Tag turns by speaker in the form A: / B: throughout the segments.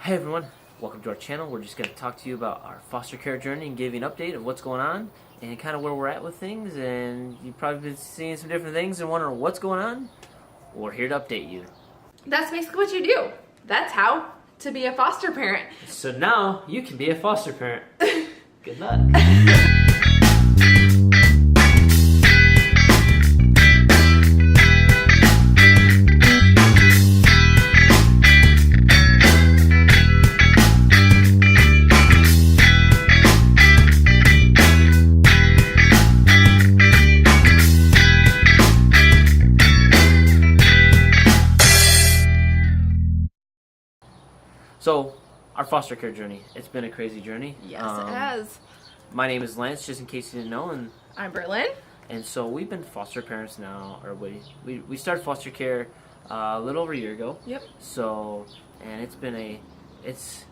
A: Hey everyone, welcome to our channel. We're just going to talk to you about our foster care journey and give you an update of what's going on and kind of where we're at with things. And you've probably been seeing some different things and wondering what's going on. We're here to update you.
B: That's basically what you do. That's how to be a foster parent.
A: So now you can be a foster parent. Good luck. So, our foster care journey, it's been a crazy journey.
B: Yes, it has.
A: My name is Lance, just in case you didn't know, and
B: I'm Berlin.
A: And so we've been foster parents now, or we started foster care a little over a year ago.
B: Yep.
A: So, and it's been it's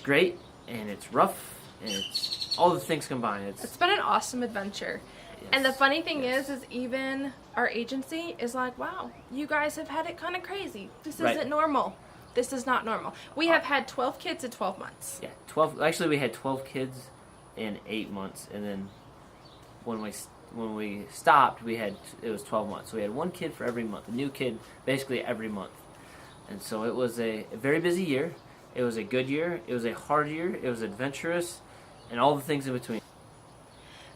A: great, and it's rough, and it's all the things combined.
B: It's been an awesome adventure.
A: Yes,
B: and the funny thing
A: yes.
B: is even our agency is like, wow, you guys have had it kind of crazy. This
A: Right.
B: isn't normal. This is not normal. We have had 12 kids in 12 months.
A: Yeah, 12. Actually, we had 12 kids in 8 months, and then when we stopped, it was 12 months. So we had one kid for every month, a new kid basically every month, and so it was a very busy year. It was a good year. It was a hard year. It was adventurous, and all the things in between.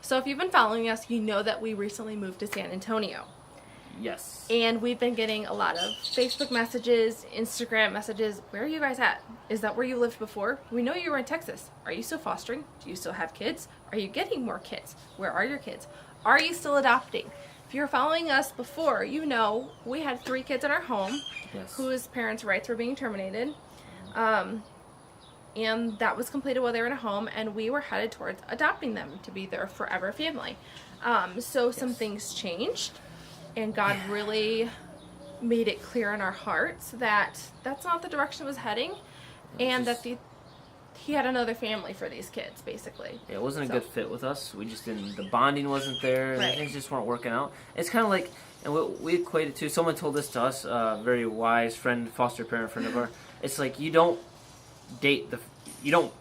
B: So if you've been following us, you know that we recently moved to San Antonio.
A: Yes.
B: And we've been getting a lot of Facebook messages, Instagram messages. Where are you guys at? Is that where you lived before? We know you were in Texas. Are you still fostering? Do you still have kids? Are you getting more kids? Where are your kids? Are you still adopting? If you're following us before, you know we had 3 kids in our home,
A: Yes.
B: whose parents' rights were being terminated. And that was completed while they were in a home, and we were headed towards adopting them to be their forever family. So some
A: Yes.
B: things changed. And God really made it clear in our hearts that that's not the direction it was heading, and that he had another family for these kids, basically.
A: It wasn't a good fit with us. We just didn't. The bonding wasn't there.
B: Right.
A: And things just weren't working out. It's kind of like, and we equate it to. Someone told this to us, a very wise friend, foster parent friend of ours. It's like you don't date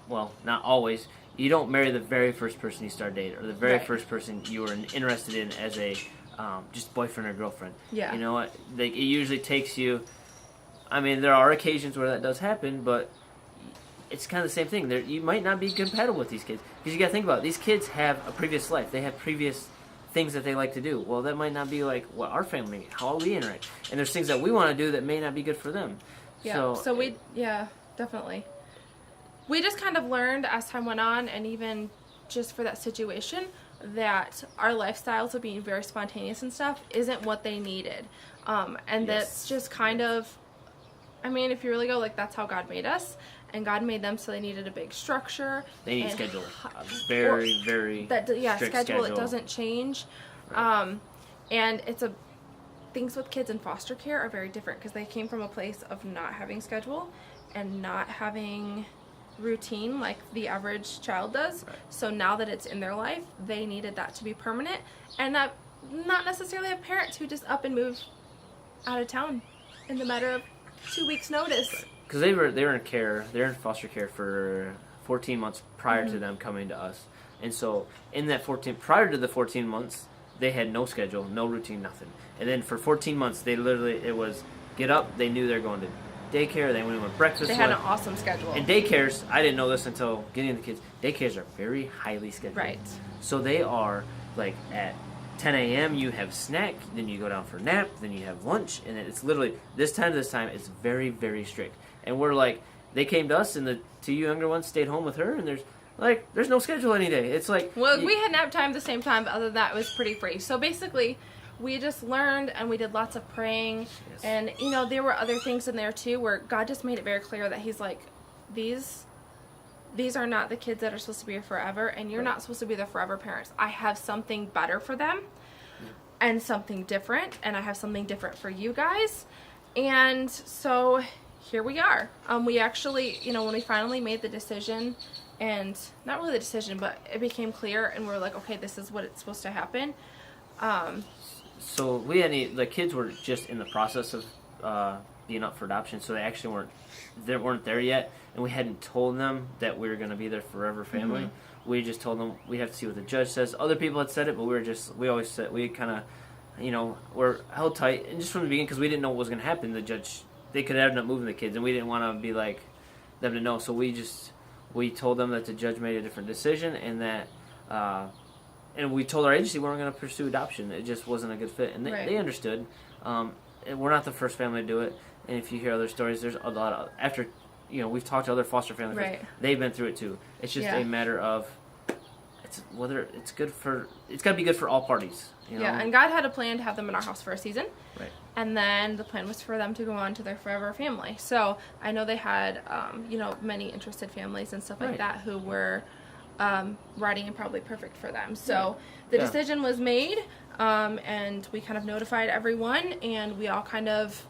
A: well, not always. You don't marry the very first person you start dating, or the very
B: Right.
A: first person you were interested in as a just boyfriend or girlfriend.
B: Yeah.
A: You know what? Like, it usually takes you. I mean, there are occasions where that does happen, but it's kind of the same thing. You might not be compatible with these kids, because you got to think about it. These kids have a previous life. They have previous things that they like to do. Well, that might not be like what our family, how we interact, and there's things that we want to do that may not be good for them.
B: Yeah. Yeah, definitely. We just kind of learned as time went on, and even just for that situation, that our lifestyles of being very spontaneous and stuff isn't what they needed. And
A: Yes.
B: that's just kind of, I mean, if you really go, like, that's how God made us, and God made them so they needed a big structure.
A: They need a
B: and
A: schedule, a very strict
B: schedule. It doesn't change.
A: Right.
B: And things with kids in foster care are very different, because they came from a place of not having schedule and not having routine like the average child does.
A: Right.
B: So now that it's in their life, they needed that to be permanent, and not necessarily have parents who just up and move out of town in the matter of 2 weeks notice.
A: Because they were in foster care for 14 months prior
B: Mm-hmm.
A: to them coming to us, and so in that prior to the 14 months, they had no schedule, no routine, nothing. And then for 14 months, it was get up. They knew they were going to daycare. They went with breakfast.
B: They had an awesome schedule.
A: And daycares, I didn't know this until getting the kids. Daycares are very highly scheduled.
B: Right.
A: So they are like at 10 a.m. you have snack, then you go down for a nap, then you have lunch, and it's literally this time to this time. It's very, very strict. And we're like, they came to us, and the 2 younger ones stayed home with her, and there's no schedule any day. It's like,
B: well, we had nap time the same time, but other than that, it was pretty free. So basically, we just learned, and we did lots of praying.
A: Yes.
B: And, you know, there were other things in there too where God just made it very clear that he's like, these are not the kids that are supposed to be here forever, and you're not supposed to be the forever parents. I have something better for them, and something different, and I have something different for you guys. And so here we are. We actually, you know, when we finally made the decision, and not really the decision, but it became clear, and we're like, okay, this is what it's supposed to happen.
A: So the kids were just in the process of being up for adoption, so they actually weren't there yet, and we hadn't told them that we were going to be their forever family. We just told them we have to see what the judge says. Other people had said it, but we always said, we kind of, we're held tight, and just from the beginning, because we didn't know what was going to happen. The judge, they could end up moving the kids, and we didn't want to be like them to know, so we told them that the judge made a different decision, and that and we told our agency we weren't going to pursue adoption. It just wasn't a good fit, and they understood. And we're not the first family to do it, and if you hear other stories, there's a lot of, after, we've talked to other foster families, they've been through it too. It's just a matter of whether it's got to be good for all parties.
B: Yeah, and God had a plan to have them in our house for a season.
A: Right.
B: And then the plan was for them to go on to their forever family. So I know they had, many interested families and stuff like that who were writing and probably perfect for them. So the decision was made, and we kind of notified everyone, and we all kind of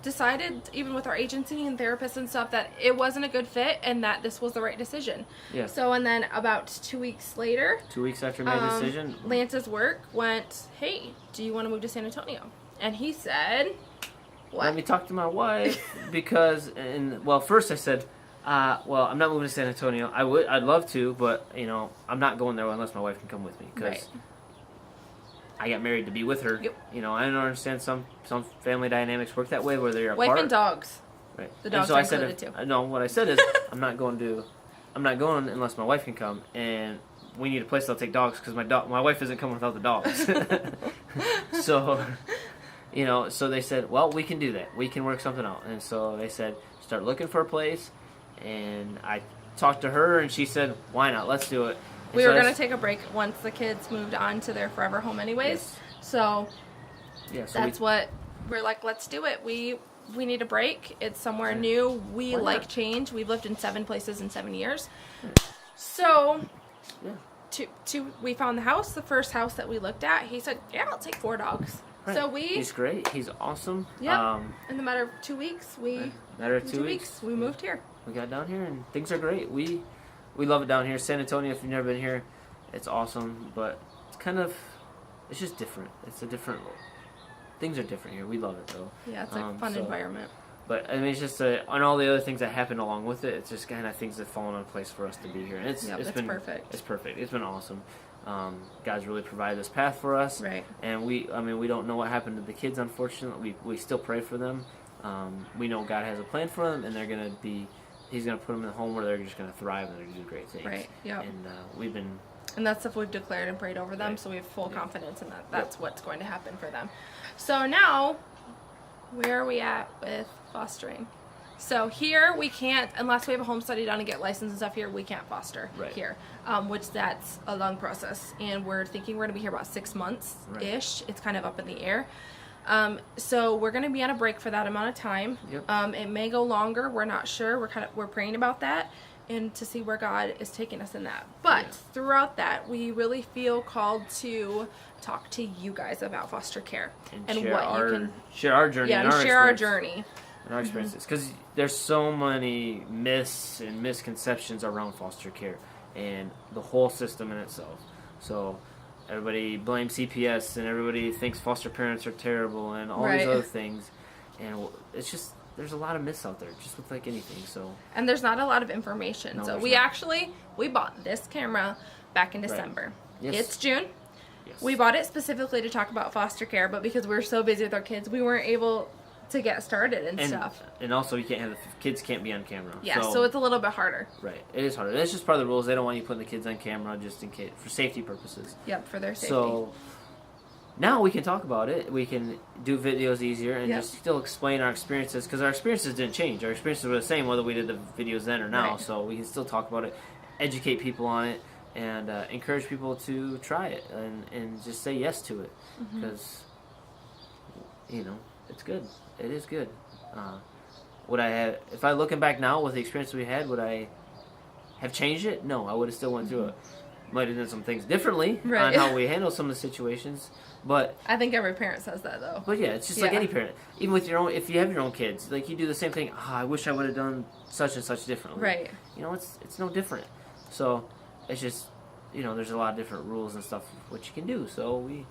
B: decided, even with our agency and therapists and stuff, that it wasn't a good fit and that this was the right decision.
A: Yeah.
B: So, and then about 2 weeks later,
A: 2 weeks after we made the decision,
B: Lance's work went, hey, do you want to move to San Antonio? And he said, what?
A: Let me talk to my wife, because, first I said, I'm not moving to San Antonio. I'd love to, but, I'm not going there unless my wife can come with me, because I got married to be with her. Yep. I don't understand some family dynamics work that way, where they're apart.
B: Wife and dogs.
A: Right.
B: The dogs are included too.
A: No, what I said is, I'm not going unless my wife can come, and we need a place that'll take dogs, because my wife isn't coming without the dogs. So, so they said, well, we can do that. We can work something out. And so they said, start looking for a place, and I talked to her, and she said, why not? Let's do it.
B: We were going to take a break once the kids moved on to their forever home anyways.
A: Yes.
B: So that's what we're like, let's do it. We need a break. It's somewhere new. We like change. We've lived in 7 places in 7 years. So we found the house, the first house that we looked at. He said, yeah, I'll take 4 dogs. Right. So he's
A: great. He's awesome.
B: Yeah. In the matter of 2 weeks, we moved here.
A: We got down here, and things are great. We love it down here. San Antonio, if you've never been here, it's awesome, but it's just different. Things are different here. We love it, though.
B: Yeah, it's a fun environment.
A: But, it's just, on all the other things that happen along with it, it's just kind of things that fall into place for us to be here. And it's been
B: perfect.
A: It's perfect. It's been awesome. God's really provided this path for us.
B: Right.
A: And we don't know what happened to the kids, unfortunately. We still pray for them. We know God has a plan for them, and He's going to put them in a home where they're just going to thrive and they're going to do great things.
B: Right, yeah.
A: And
B: and that's stuff we've declared and prayed over them, so we have full confidence in that. That's what's going to happen for them. So now, where are we at with fostering? So here, we can't, unless we have a home study done and get licensed and stuff here, we can't foster here, which that's a long process. And we're thinking we're going to be here about 6 months-ish. It's kind of up in the air. So we're going to be on a break for that amount of time.
A: Yep.
B: It may go longer. We're not sure. We're praying about that and to see where God is taking us in that. But throughout that, we really feel called to talk to you guys about foster care and
A: share
B: what
A: our,
B: you can
A: share our journey.
B: Yeah, and share our journey
A: and our experiences, because there's so many myths and misconceptions around foster care and the whole system in itself. So everybody blames CPS, and everybody thinks foster parents are terrible, and all these other things. And it's just, there's a lot of myths out there, just with like anything. So. And
B: there's not a lot of information. So we bought this camera back in December.
A: Yes.
B: It's June.
A: Yes.
B: We bought it specifically to talk about foster care, but because we were so busy with our kids, we weren't able to get started and stuff.
A: And also, kids can't be on camera.
B: Yeah, so it's a little bit harder.
A: Right, it is harder. It's just part of the rules. They don't want you putting the kids on camera just in case, for safety purposes.
B: Yep, for their safety.
A: So now we can talk about it. We can do videos easier and just still explain our experiences, because our experiences didn't change. Our experiences were the same whether we did the videos then or now. Right. So we can still talk about it, educate people on it, and encourage people to try it and just say yes to it, because it's good. It is good. Would I have, if I looking back now with the experience we had, would I have changed it? No, I would have still went through it. Might have done some things differently on how we handle some of the situations, but
B: I think every parent says that though.
A: But yeah, it's just like any parent. Even with your own, if you have your own kids, like you do the same thing. I wish I would have done such and such differently.
B: Right.
A: It's no different. So it's just there's a lot of different rules and stuff what you can do. So we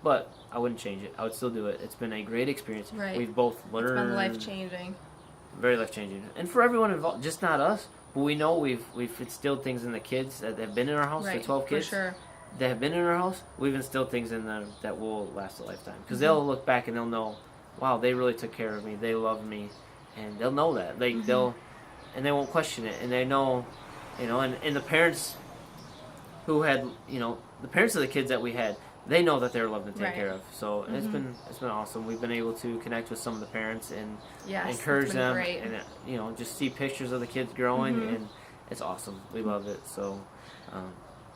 A: But I wouldn't change it. I would still do it. It's been a great experience.
B: Right.
A: We've both learned.
B: It's been life-changing.
A: Very life-changing. And for everyone involved, just not us, but we know we've instilled things in the kids that have been in our house,
B: Right,
A: the 12 kids
B: for sure.
A: that have been in our house. We've instilled things in them that will last a lifetime. Because they'll look back and they'll know, wow, they really took care of me. They loved me. And they'll know that. They won't question it. And they know, and the parents who had, the parents of the kids that we had, they know that they're loved and taken care of. So it's been awesome. We've been able to connect with some of the parents and encourage them,
B: great.
A: and just see pictures of the kids growing, and it's awesome. We love it. So.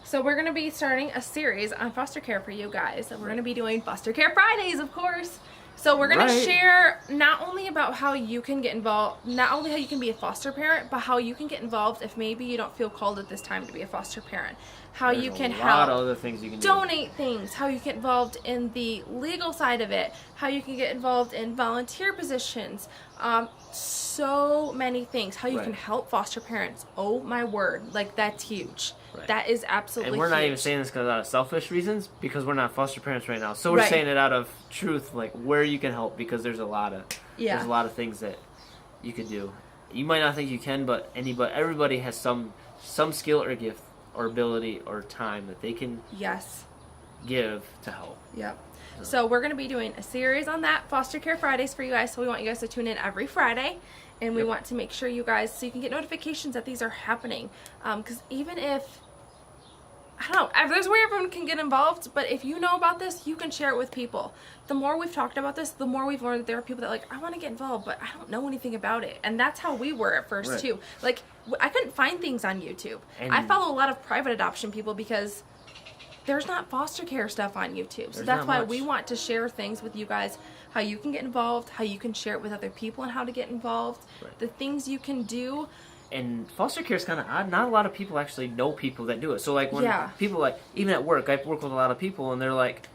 B: So we're going to be starting a series on foster care for you guys. We're going to be doing Foster Care Fridays, of course. So we're going to share not only about how you can get involved, not only how you can be a foster parent, but how you can get involved if maybe you don't feel called at this time to be a foster parent. How you can help. A lot of other things you can donate things. How you get involved in the legal side of it. How you can get involved in volunteer positions. So many things. How you can help foster parents. Oh my word. Like, that's huge. Right. That is absolutely huge.
A: And we're not even saying this because out of selfish reasons, because we're not foster parents right now. So we're saying it out of truth, like where you can help, because there's a lot of things that you could do. You might not think you can, but everybody has some skill or gift or ability or time that they can give to help.
B: Yep. So we're going to be doing a series on that, Foster Care Fridays, for you guys. So we want you guys to tune in every Friday. And we want to make sure you guys, so you can get notifications that these are happening. Because even if, I don't know, there's a way everyone can get involved, but if you know about this, you can share it with people. The more we've talked about this, the more we've learned that there are people that I want to get involved, but I don't know anything about it. And that's how we were at first, too. Like, I couldn't find things on YouTube. And I follow a lot of private adoption people because there's not foster care stuff on YouTube. So that's why we want to share things with you guys, how you can get involved, how you can share it with other people and how to get involved, the things you can do.
A: And foster care is kind of odd. Not a lot of people actually know people that do it. So, like, when people, even at work, I work with a lot of people, and they're like,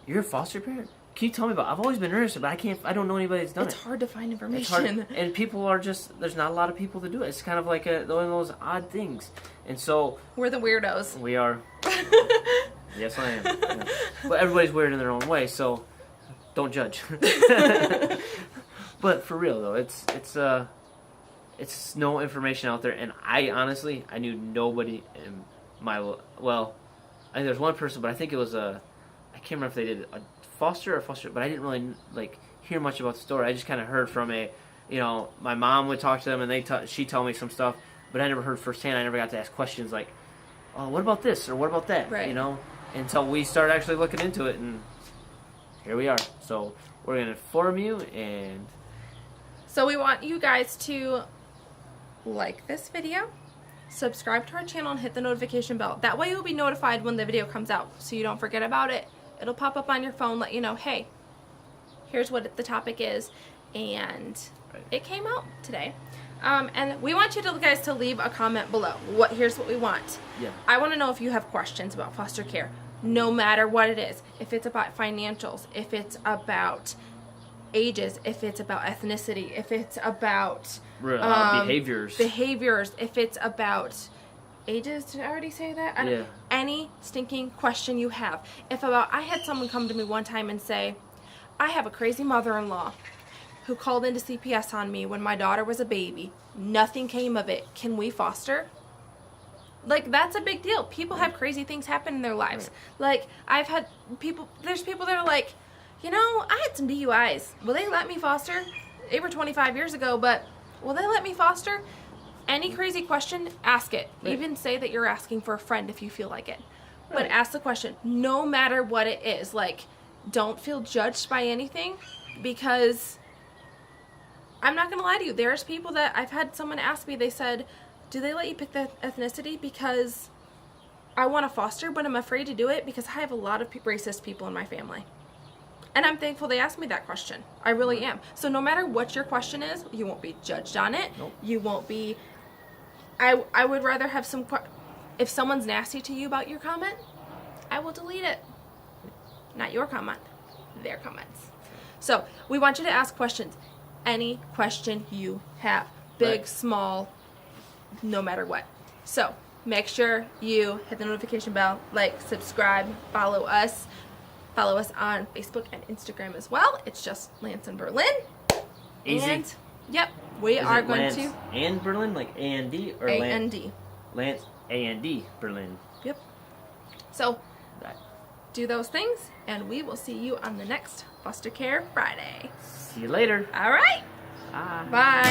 A: "You're a foster parent? Can you tell me about it? I've always been interested, but I don't know anybody that's done it."
B: It's hard to find information.
A: And people are there's not a lot of people to do it. It's kind of like one of those odd things. And so...
B: We're the weirdos.
A: We are. Yes, I am. Yeah. But everybody's weird in their own way, so don't judge. But for real, though, it's no information out there, and I honestly knew nobody in my, well, I think there's one person, but I think it was I can't remember if they did a foster, but I didn't really hear much about the story. I just kind of heard from my mom would talk to them, and she told me some stuff, but I never heard firsthand. I never got to ask questions like, "Oh, what about this?" or "What about that?" Until we started actually looking into it, and here we are. So we're going to inform you, and
B: so we want you guys to like this video, subscribe to our channel, and hit the notification bell. That way you'll be notified when the video comes out, so you don't forget about it. It'll pop up on your phone, let you know, hey, here's what the topic is, and it came out today. And we want you guys to leave a comment below. Here's what we want. I want to know if you have questions about foster care, no matter what it is. If it's about financials, if it's about ages, if it's about ethnicity, if it's about behaviors, if it's about ages. Did I already say that? Any stinking question you have. I had someone come to me one time and say, "I have a crazy mother-in-law who called into CPS on me when my daughter was a baby. Nothing came of it. Can we foster?" Like, that's a big deal. People have crazy things happen in their lives. Like, there's people that are like, I had some DUIs. Will they let me foster? They were 25 years ago, but will they let me foster? Any crazy question, ask it. Even say that you're asking for a friend if you feel like it. But ask the question, no matter what it is. Like, don't feel judged by anything, because I'm not going to lie to you. There's people that I've had someone ask me, they said, "Do they let you pick the ethnicity? Because I want to foster, but I'm afraid to do it because I have a lot of racist people in my family." And I'm thankful they asked me that question. I really am. So no matter what your question is, you won't be judged on it. You won't be... I would rather have if someone's nasty to you about your comment, I will delete it. Not your comment, their comments. So we want you to ask questions. Any question you have, big, small, no matter what. So make sure you hit the notification bell, like, subscribe, follow us. Follow us on Facebook and Instagram as well. It's just Lance and Berlin.
A: Easy.
B: And, yep, we
A: Is
B: are
A: it
B: going
A: Lance
B: to
A: and Berlin, like A&D, or
B: A&D.
A: Lance A&D Berlin.
B: Yep. So,
A: Right.
B: do those things, and we will see you on the next Foster Care Friday.
A: See you later.
B: All right.
A: Bye.
B: Bye.